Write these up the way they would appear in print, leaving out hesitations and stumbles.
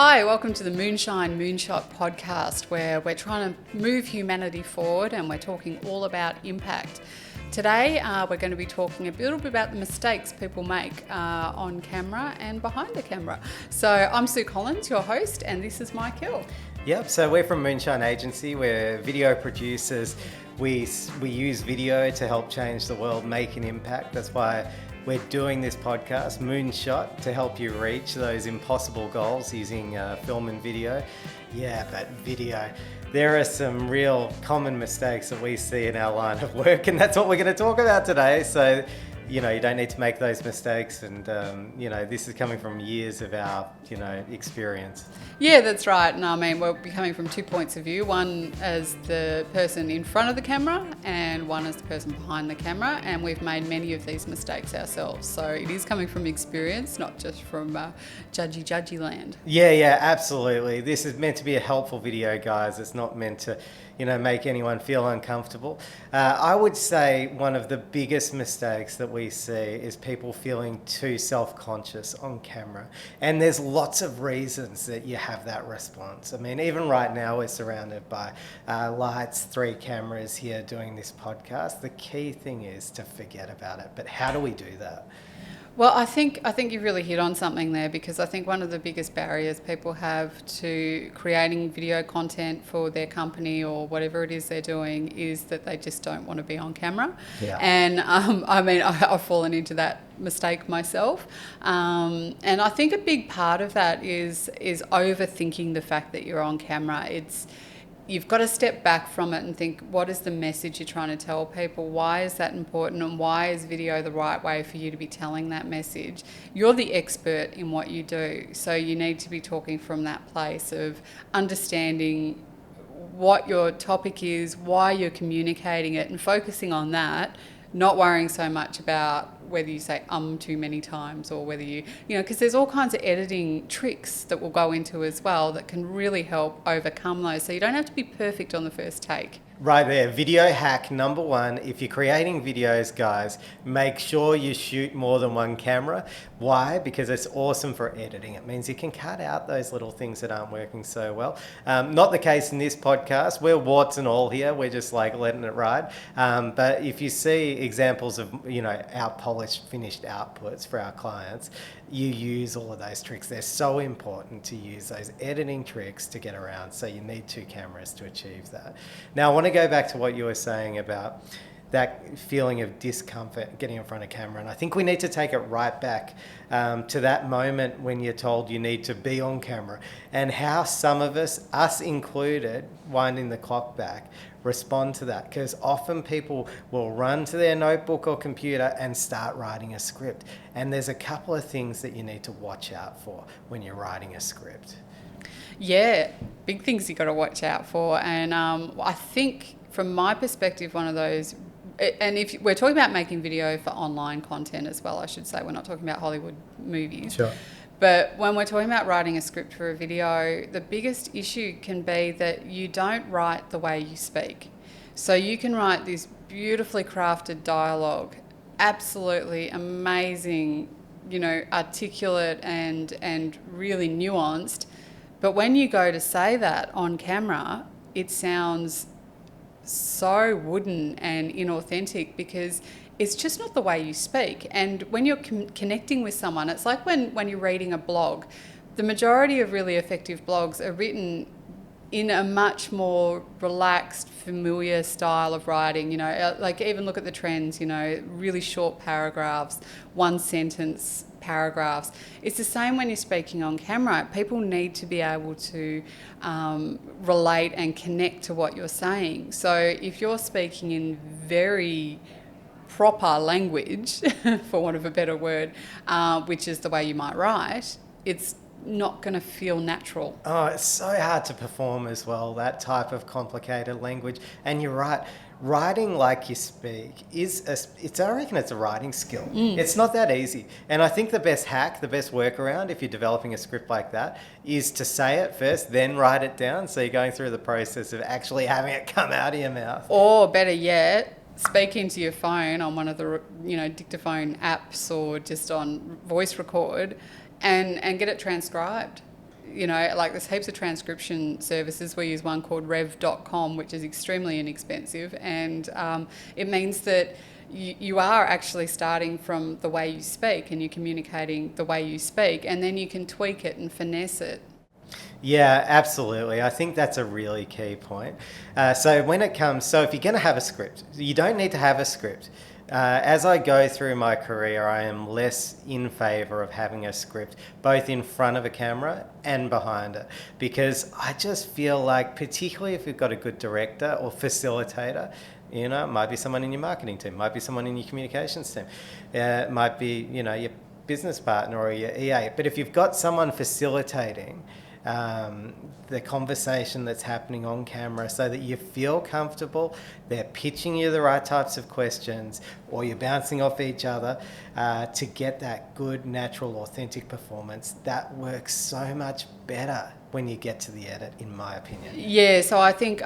Hi, welcome to the Moonshine Moonshot podcast, where we're trying to move humanity forward and we're talking all about impact. Today, we're going to be talking a little bit about the mistakes people make on camera and behind the camera. So I'm Sue Collins, your host, and this is Mike Hill. Yep, so we're from Moonshine Agency. We're video producers. We use video to help change the world, make an impact. That's why we're doing this podcast, Moonshot, to help you reach those impossible goals using film and video. Yeah, but video. There are some real common mistakes that we see in our line of work, and that's what we're going to talk about today. So, you don't need to make those mistakes, and this is coming from years of our experience. Yeah, that's right. And I mean, we'll be coming from 2 points of view, one as the person in front of the camera and one as the person behind the camera, and we've made many of these mistakes ourselves. So it is coming from experience, not just from judgy land. Yeah, absolutely. This is meant to be a helpful video, guys. It's not meant to make anyone feel uncomfortable. I would say one of the biggest mistakes that we see is people feeling too self-conscious on camera. And there's lots of reasons that you have that response. I mean, even right now we're surrounded by lights, 3 cameras here doing this podcast. The key thing is to forget about it. But how do we do that? Well, I think you've really hit on something there, because I think one of the biggest barriers people have to creating video content for their company or whatever it is they're doing is that they just don't want to be on camera. Yeah. And I've fallen into that mistake myself. And I think a big part of that is overthinking the fact that you're on camera. You've got to step back from it and think, what is the message you're trying to tell people? Why is that important? And why is video the right way for you to be telling that message? You're the expert in what you do. So you need to be talking from that place of understanding what your topic is, why you're communicating it, and focusing on that, not worrying so much about whether you say too many times, or whether because there's all kinds of editing tricks that we'll go into as well that can really help overcome those. So you don't have to be perfect on the first take. Right there, video hack number 1. If you're creating videos, guys, make sure you shoot more than one camera. Why? Because it's awesome for editing. It means you can cut out those little things that aren't working so well. Not the case in this podcast. We're warts and all here. We're just letting it ride. But if you see examples of, our polished, finished outputs for our clients, you use all of those tricks. They're so important to use those editing tricks to get around. So you need 2 cameras to achieve that. Now, I want to go back to what you were saying about that feeling of discomfort getting in front of camera. And I think we need to take it right back to that moment when you're told you need to be on camera, and how some of us included, winding the clock back, respond to that. Because often people will run to their notebook or computer and start writing a script. And there's a couple of things that you need to watch out for when you're writing a script. Yeah, big things you got to watch out for. And I think from my perspective, one of those, and if we're talking about making video for online content as well, I should say, we're not talking about Hollywood movies. Sure. But when we're talking about writing a script for a video, the biggest issue can be that you don't write the way you speak. So you can write this beautifully crafted dialogue, absolutely amazing, articulate and really nuanced. But when you go to say that on camera, it sounds so wooden and inauthentic, because it's just not the way you speak. And when you're connecting with someone, it's like when you're reading a blog. The majority of really effective blogs are written in a much more relaxed, familiar style of writing. Even look at the trends, really short paragraphs, 1-sentence paragraphs. It's the same when you're speaking on camera. People need to be able to relate and connect to what you're saying. So if you're speaking in very proper language, for want of a better word, which is the way you might write, it's not going to feel natural. Oh, it's so hard to perform as well, that type of complicated language. And you're right, writing like you speak I reckon it's a writing skill. It's not that easy. And I think the best hack, the best workaround, if you're developing a script like that, is to say it first, then write it down. So you're going through the process of actually having it come out of your mouth. Or better yet, speak into your phone on one of the dictaphone apps, or just on voice record, and get it transcribed. like there's heaps of transcription services. We use one called rev.com, which is extremely inexpensive, and it means that you are actually starting from the way you speak and you're communicating the way you speak, and then you can tweak it and finesse it. Yeah, absolutely. I think that's a really key point. So if you're going to have a script, you don't need to have a script. As I go through my career, I am less in favour of having a script, both in front of a camera and behind it, because I just feel like, particularly if you've got a good director or facilitator, it might be someone in your marketing team, might be someone in your communications team, it might be, your business partner or your EA. But if you've got someone facilitating the conversation that's happening on camera so that you feel comfortable, they're pitching you the right types of questions, or you're bouncing off each other to get that good, natural, authentic performance, that works so much better when you get to the edit, in my opinion. Yeah, so I think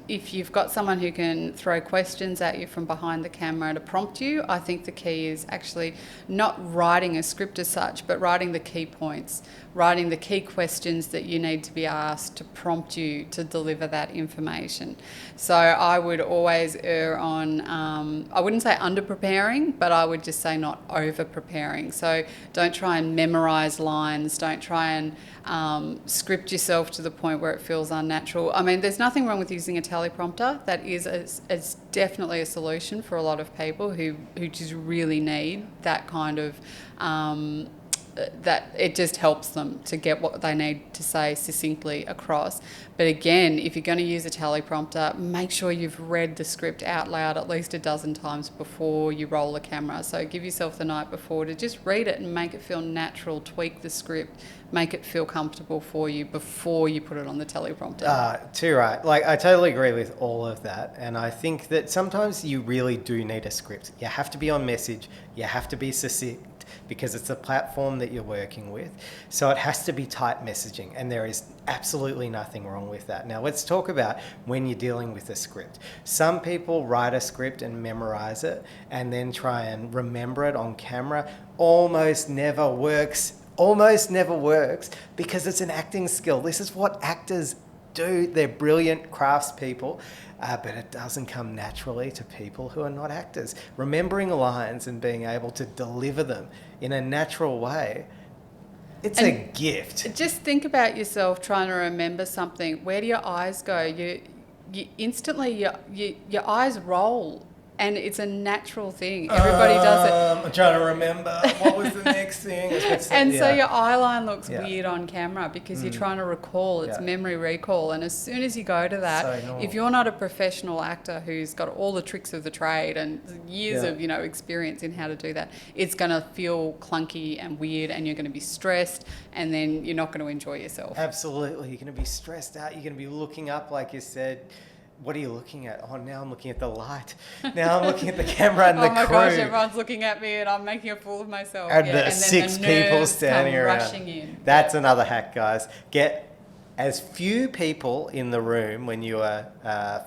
if you've got someone who can throw questions at you from behind the camera to prompt you, I think the key is actually not writing a script as such, but writing the key points, writing the key questions that you need to be asked to prompt you to deliver that information. So I would always err on, I wouldn't say under preparing, but I would just say not over preparing. So don't try and memorize lines, don't try and script yourself to the point where it feels unnatural. I mean, there's nothing wrong with using a teleprompter. That is definitely a solution for a lot of people who just really need that kind of that it just helps them to get what they need to say succinctly across. But again, if you're going to use a teleprompter, make sure you've read the script out loud at least a dozen times before you roll the camera. So give yourself the night before to just read it and make it feel natural, tweak the script, make it feel comfortable for you before you put it on the teleprompter. Too right. Like, I totally agree with all of that. And I think that sometimes you really do need a script. You have to be on message. You have to be succinct, because it's a platform that you're working with. So it has to be tight messaging, and there is absolutely nothing wrong with that. Now let's talk about when you're dealing with a script. Some people write a script and memorize it and then try and remember it on camera. Almost never works because it's an acting skill. This is what actors do. They're brilliant craftspeople, but it doesn't come naturally to people who are not actors. Remembering lines and being able to deliver them in a natural way, it's a gift. Just think about yourself trying to remember something. Where do your eyes go? You instantly, your eyes roll. And it's a natural thing. Everybody does it. I'm trying to remember. What was the next thing? So your eye line looks weird on camera because you're trying to recall. It's memory recall. And as soon as you go to that, if you're not a professional actor who's got all the tricks of the trade and years of experience in how to do that, it's going to feel clunky and weird, and you're going to be stressed, and then you're not going to enjoy yourself. Absolutely. You're going to be stressed out. You're going to be looking up, like you said. What are you looking at? Oh, now I'm looking at the light. Now I'm looking at the camera and the crew. Oh my gosh, everyone's looking at me and I'm making a fool of myself. And the six people standing around. Rushing in. That's another hack, guys. Get as few people in the room when you are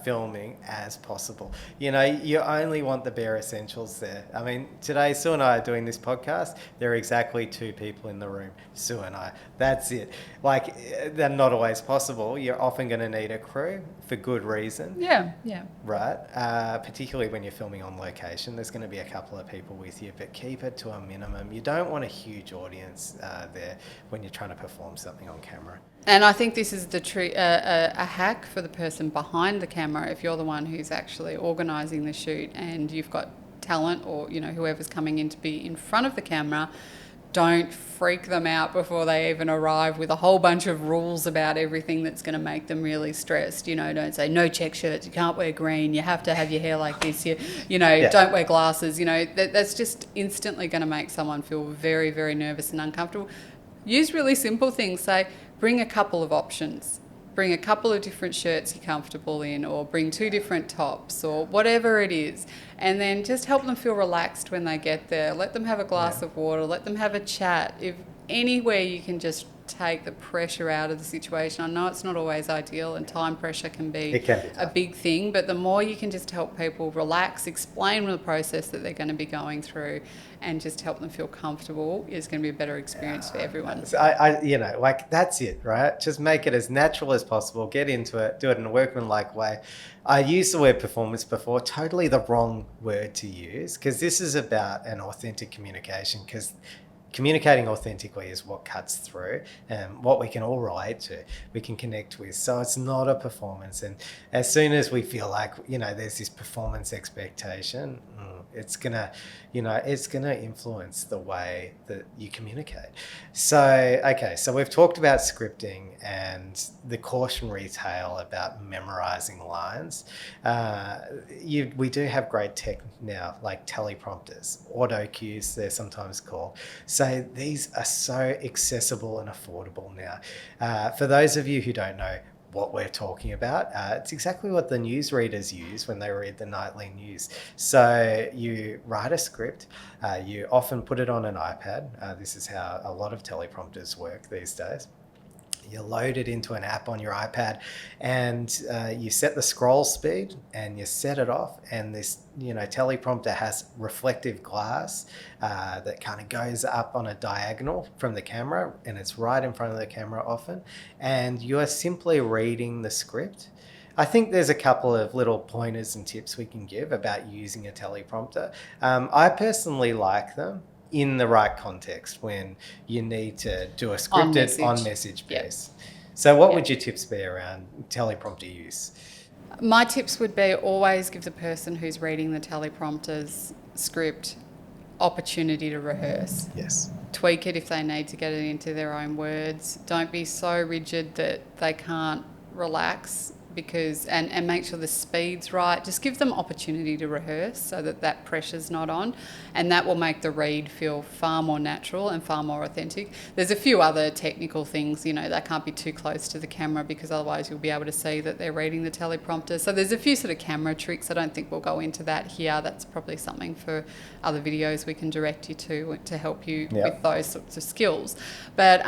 filming as possible. You only want the bare essentials there. I mean, today Sue and I are doing this podcast. There are exactly 2 people in the room, Sue and I. That's it. Like, they're not always possible. You're often going to need a crew for good reason. Yeah. Right? Particularly when you're filming on location, there's going to be a couple of people with you, but keep it to a minimum. You don't want a huge audience there when you're trying to perform something on camera. And I think this is a hack for the person behind the camera. If you're the one who's actually organising the shoot and you've got talent, or whoever's coming in to be in front of the camera, don't freak them out before they even arrive with a whole bunch of rules about everything that's going to make them really stressed. Don't say no check shirts, you can't wear green, you have to have your hair like this, don't wear glasses. That's just instantly going to make someone feel very, very nervous and uncomfortable. Use really simple things. Say, bring a couple of options. Bring a couple of different shirts you're comfortable in, or bring 2 different tops, or whatever it is. And then just help them feel relaxed when they get there. Let them have a glass of water. Let them have a chat. If anywhere you can just take the pressure out of the situation. I know it's not always ideal, and time pressure can be It can be a tough. big thing, but the more you can just help people relax, explain the process that they're going to be going through, and just help them feel comfortable, is going to be a better experience for everyone. So like that's it, right? Just make it as natural as possible. Get into it. Do it in a workmanlike way. I used the word performance before, totally the wrong word to use, because this is about an authentic communication, because communicating authentically is what cuts through and what we can all relate to, we can connect with. So it's not a performance. And as soon as we feel like, there's this performance expectation, it's gonna influence the way that you communicate. So, okay, so we've talked about scripting and the cautionary tale about memorizing lines. We do have great tech now, like teleprompters, auto cues, they're sometimes called. So these are so accessible and affordable now. For those of you who don't know what we're talking about, it's exactly what the newsreaders use when they read the nightly news. So you write a script, you often put it on an iPad. This is how a lot of teleprompters work these days. You load it into an app on your iPad, and you set the scroll speed and you set it off, and this teleprompter has reflective glass that kind of goes up on a diagonal from the camera, and it's right in front of the camera often, and you're simply reading the script. I think there's a couple of little pointers and tips we can give about using a teleprompter. I personally like them in the right context when you need to do a scripted on message piece. Yep. So what would your tips be around teleprompter use? My tips would be always give the person who's reading the teleprompter's script opportunity to rehearse. Yes. Tweak it if they need to get it into their own words. Don't be so rigid that they can't relax, and make sure the speed's right. Just give them opportunity to rehearse so that pressure's not on, and that will make the read feel far more natural and far more authentic. There's a few other technical things, they can't be too close to the camera, because otherwise you'll be able to see that they're reading the teleprompter. So there's a few sort of camera tricks. I don't think we'll go into that here. That's probably something for other videos we can direct you to help you with those sorts of skills. But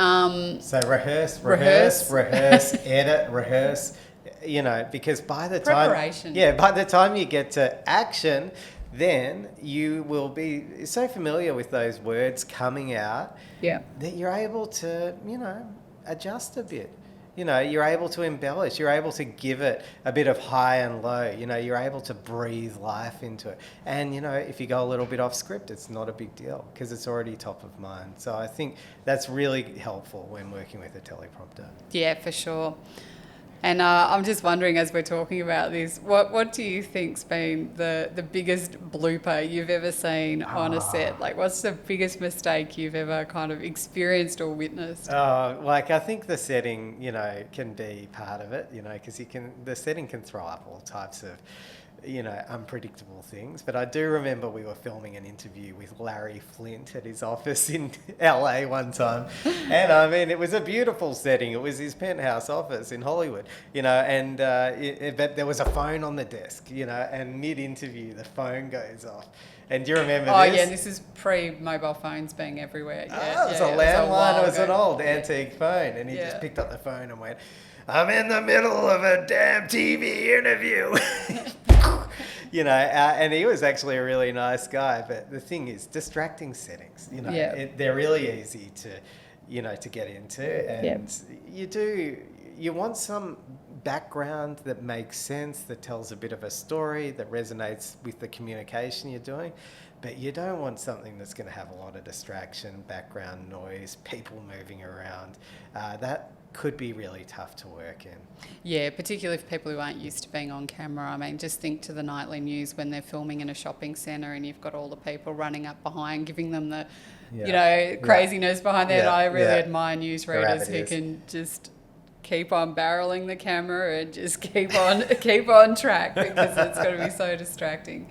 so rehearse, edit, rehearse. Because by the time you get to action, then you will be so familiar with those words coming out that you're able to, adjust a bit. You're able to embellish. You're able to give it a bit of high and low. You're able to breathe life into it. And, if you go a little bit off script, it's not a big deal because it's already top of mind. So I think that's really helpful when working with a teleprompter. Yeah, for sure. And I'm just wondering, as we're talking about this, what do you think's been the biggest blooper you've ever seen on a set? Like, what's the biggest mistake you've ever kind of experienced or witnessed? I think the setting, can be part of it, because the setting can throw up all types of, unpredictable things. But I do remember we were filming an interview with Larry Flint at his office in LA one time. And I mean, it was a beautiful setting. It was his penthouse office in Hollywood, but there was a phone on the desk, and mid-interview, the phone goes off. And do you remember this? Oh, yeah, this is pre-mobile phones being everywhere. Yeah, it was a landline. It was an old antique phone. And he just picked up the phone and went, "I'm in the middle of a damn TV interview." And he was actually a really nice guy. But the thing is, distracting settings, they're really easy to get into. And you want some background that makes sense, that tells a bit of a story, that resonates with the communication you're doing. But you don't want something that's going to have a lot of distraction, background noise, people moving around. That could be really tough to work in. Yeah, particularly for people who aren't used to being on camera. I mean, just think to the nightly news when they're filming in a shopping centre and you've got all the people running up behind, giving them the, craziness behind there. And I really admire newsreaders who can just keep on barreling the camera and just keep on track, because it's got to be so distracting.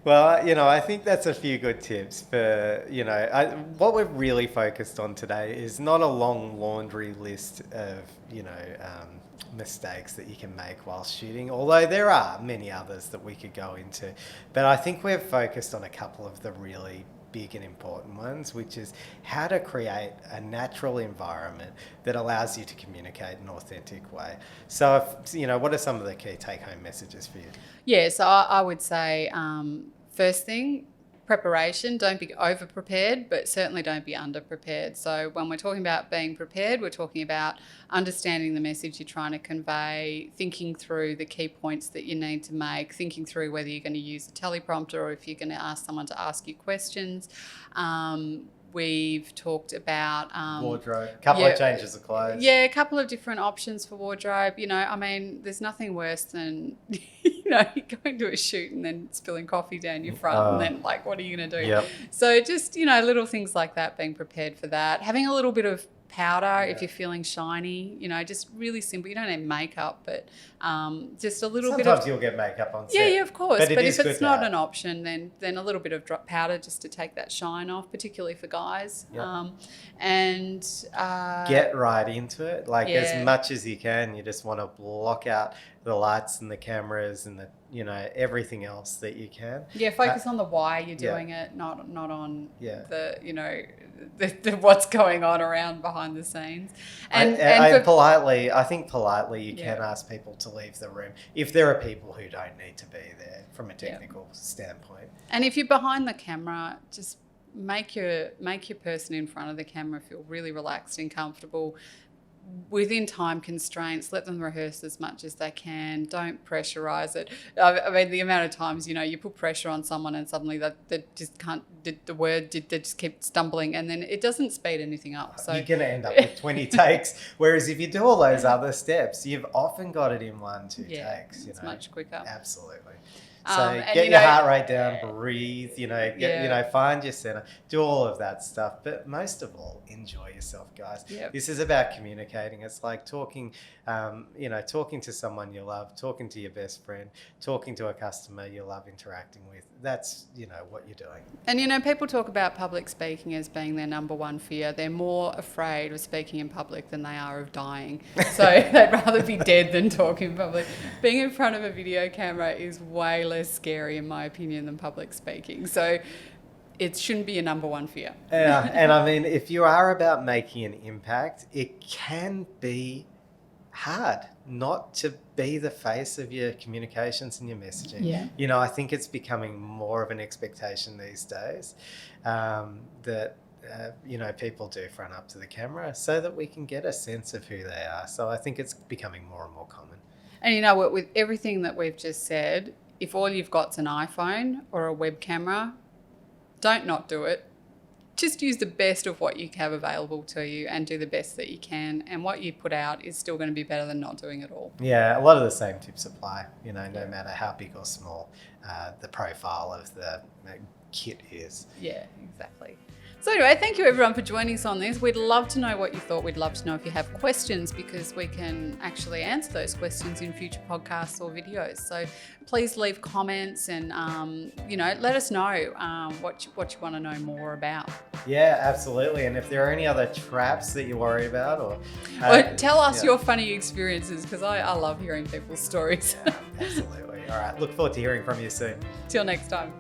Well, I think that's a few good tips for, what we've really focused on today is not a long laundry list of, mistakes that you can make while shooting, although there are many others that we could go into. But I think we've focused on a couple of the really big and important ones, which is how to create a natural environment that allows you to communicate in an authentic way. So, what are some of the key take-home messages for you? Yeah, so I would say first thing, preparation. Don't be over prepared, but certainly don't be under prepared. So when we're talking about being prepared, we're talking about understanding the message you're trying to convey, thinking through the key points that you need to make, thinking through whether you're going to use a teleprompter or if you're going to ask someone to ask you questions. We've talked about wardrobe, couple of changes of clothes. Yeah, a couple of different options for wardrobe. There's nothing worse than you're going to a shoot and then spilling coffee down your front, and then what are you going to do? Yep. So just little things like that, being prepared for that, having a little bit of powder if you're feeling shiny, just really simple. You don't need makeup, but just a little bit of... Sometimes you'll get makeup on set. Yeah, of course. But if it's not have an option, then a little bit of powder just to take that shine off, particularly for guys. Yep. Get right into it. As much as you can, you just want to block out the lights and the cameras and the everything else that you can. Yeah, focus on the why you're doing it, not on the what's going on around behind the scenes. And politely, I think politely you can ask people to leave the room if there are people who don't need to be there from a technical standpoint. And if you're behind the camera, just make your person in front of the camera feel really relaxed and comfortable. Within time constraints, let them rehearse as much as they can. Don't pressurize it. The amount of times, you put pressure on someone and suddenly they just can't, they just keep stumbling, and then it doesn't speed anything up. So you're going to end up with 20 takes. Whereas if you do all those other steps, you've often got it in 1-2 takes. It's much quicker. Absolutely. So get your heart rate down, breathe, find your center, do all of that stuff. But most of all, enjoy yourself, guys. Yep. This is about communicating. It's like talking, talking to someone you love, talking to your best friend, talking to a customer you love interacting with. That's, what you're doing. And, people talk about public speaking as being their number one fear. They're more afraid of speaking in public than they are of dying. So they'd rather be dead than talk in public. Being in front of a video camera is way less scary, in my opinion, than public speaking. So it shouldn't be a number one fear. Yeah, and if you are about making an impact, it can be hard not to be the face of your communications and your messaging. Yeah. I think it's becoming more of an expectation these days that people do front up to the camera so that we can get a sense of who they are. So I think it's becoming more and more common. And with everything that we've just said, if all you've got's an iPhone or a web camera, don't not do it. Just use the best of what you have available to you and do the best that you can. And what you put out is still going to be better than not doing it all. Yeah, a lot of the same tips apply, no matter how big or small the profile of the kit is. Yeah, exactly. So anyway, thank you everyone for joining us on this. We'd love to know what you thought. We'd love to know if you have questions, because we can actually answer those questions in future podcasts or videos. So please leave comments and, let us know what you want to know more about. Yeah, absolutely. And if there are any other traps that you worry about or tell us your funny experiences, because I love hearing people's stories. Yeah, absolutely. All right. Look forward to hearing from you soon. Till next time.